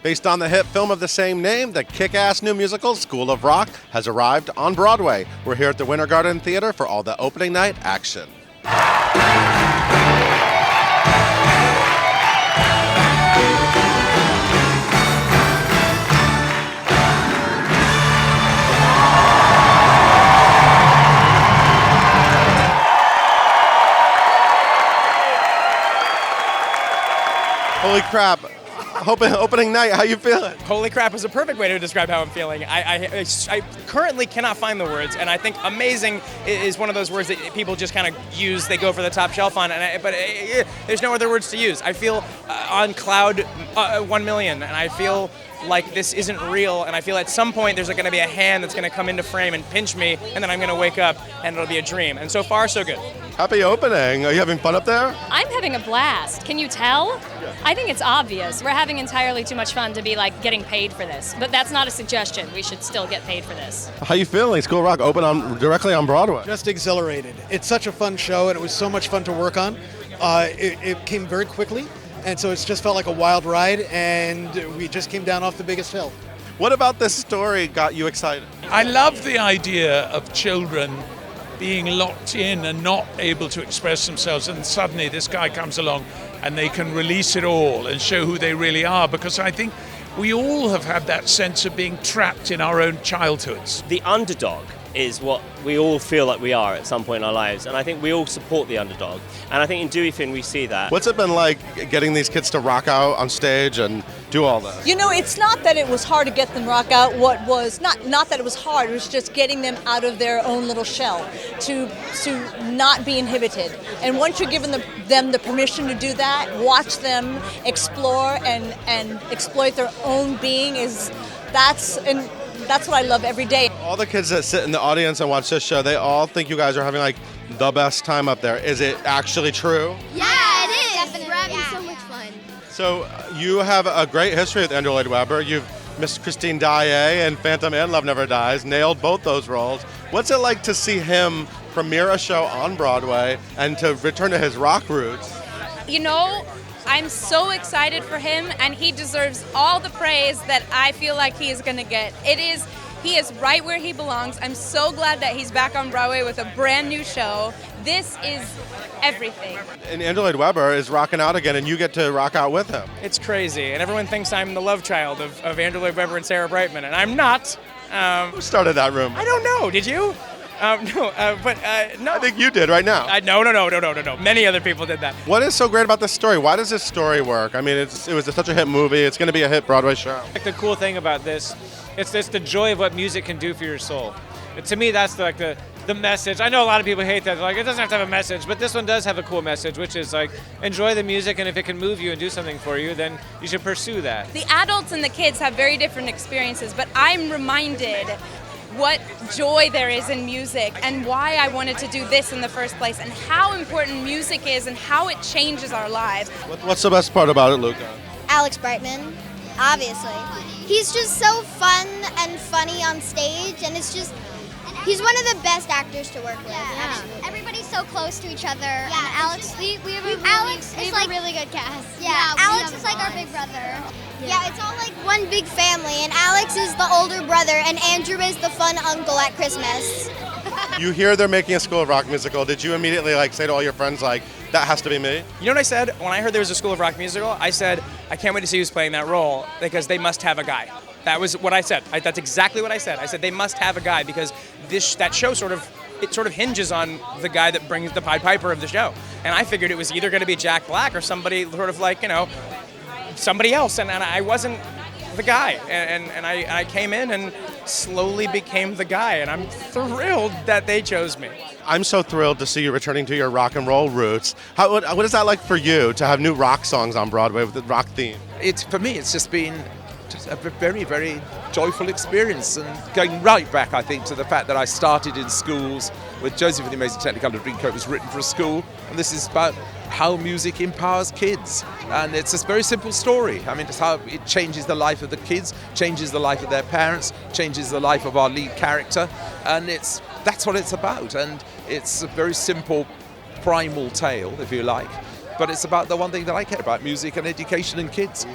Based on the hit film of the same name, the kick-ass new musical, School of Rock, has arrived on Broadway. We're here at the Winter Garden Theater for all the opening night action. Holy crap. Opening night, how you feeling? Holy crap is a perfect way to describe how I'm feeling. I currently cannot find the words, and I think amazing is one of those words that people just kind of use, they go for the top shelf on, but there's no other words to use. I feel on cloud 1 million, and I feel like this isn't real, and I feel at some point there's going to be a hand that's going to come into frame and pinch me, and then I'm going to wake up, and it'll be a dream. And so far, so good. Happy opening. Are you having fun up there? I'm having a blast. Can you tell? Yeah. I think it's obvious. We're having entirely too much fun to be like getting paid for this, but that's not a suggestion. We should still get paid for this. How you feeling? School of Rock open directly on Broadway. Just exhilarated. It's such a fun show, and it was so much fun to work on. It came very quickly, and so it's just felt like a wild ride, and we just came down off the biggest hill. What about this story got you excited? I love the idea of children being locked in and not able to express themselves, and suddenly this guy comes along and they can release it all and show who they really are, because I think we all have had that sense of being trapped in our own childhoods. The underdog is what we all feel like we are at some point in our lives, and I think we all support the underdog, and I think in Dewey Finn we see that. What's it been like getting these kids to rock out on stage and do all this? You know, it's not that it was hard to get them rock out. What was not that it was hard, it was just getting them out of their own little shell to not be inhibited. And once you're giving them the permission to do that, watch them explore and exploit their own being that's what I love every day. All the kids that sit in the audience and watch this show, they all think you guys are having like the best time up there. Is it actually true? Yeah, it is. Definitely. We're having so much fun. So you have a great history with Lloyd Webber. You've Miss Christine Daae and Phantom and Love Never Dies, nailed both those roles. What's it like to see him premiere a show on Broadway and to return to his rock roots? You know, I'm so excited for him, and he deserves all the praise that I feel like he is going to get. He is right where he belongs. I'm so glad that he's back on Broadway with a brand new show. This is everything. And Lloyd Webber is rocking out again, and you get to rock out with him. It's crazy, and everyone thinks I'm the love child of Lloyd Webber and Sarah Brightman, and I'm not. Who started that rumor? I don't know. Did you? No. I think you did right now. No. Many other people did that. What is so great about this story? Why does this story work? I mean, it was such a hit movie. It's going to be a hit Broadway show. Like the cool thing about this, it's the joy of what music can do for your soul. To me, that's the message. I know a lot of people hate that. They're like, it doesn't have to have a message, but this one does have a cool message, which is like, enjoy the music, and if it can move you and do something for you, then you should pursue that. The adults and the kids have very different experiences, but I'm reminded what joy there is in music and why I wanted to do this in the first place and how important music is and how it changes our lives. What's the best part about it, Luca? Alex Brightman, obviously. He's just so fun and funny on stage, and he's one of the best actors to work with. Yeah. Everybody's so close to each other. Yeah, and Alex, we have a really good cast. Yeah, Alex is like our big brother. Yeah, it's all like one big family, and Alex is the older brother, and Andrew is the fun uncle at Christmas. You hear they're making a School of Rock musical. Did you immediately say to all your friends, that has to be me? You know what I said? When I heard there was a School of Rock musical, I said, I can't wait to see who's playing that role, because they must have a guy. That was what I said. That's exactly what I said. I said they must have a guy, because that show sort of hinges on the guy that brings the Pied Piper of the show. And I figured it was either going to be Jack Black or somebody sort of somebody else, and I wasn't the guy, and I came in and slowly became the guy, and I'm thrilled that they chose me. I'm so thrilled to see you returning to your rock and roll roots. What is that like for you to have new rock songs on Broadway with the rock theme? For me, it's just been a very, very joyful experience, and going right back, I think, to the fact that I started in schools with Joseph and the Amazing Technicolor Dreamcoat was written for a school, and this is about how music empowers kids, and it's a very simple story. I mean, it's how it changes the life of the kids, changes the life of their parents, changes the life of our lead character, and that's what it's about. And it's a very simple, primal tale, if you like, but it's about the one thing that I care about: music and education and kids.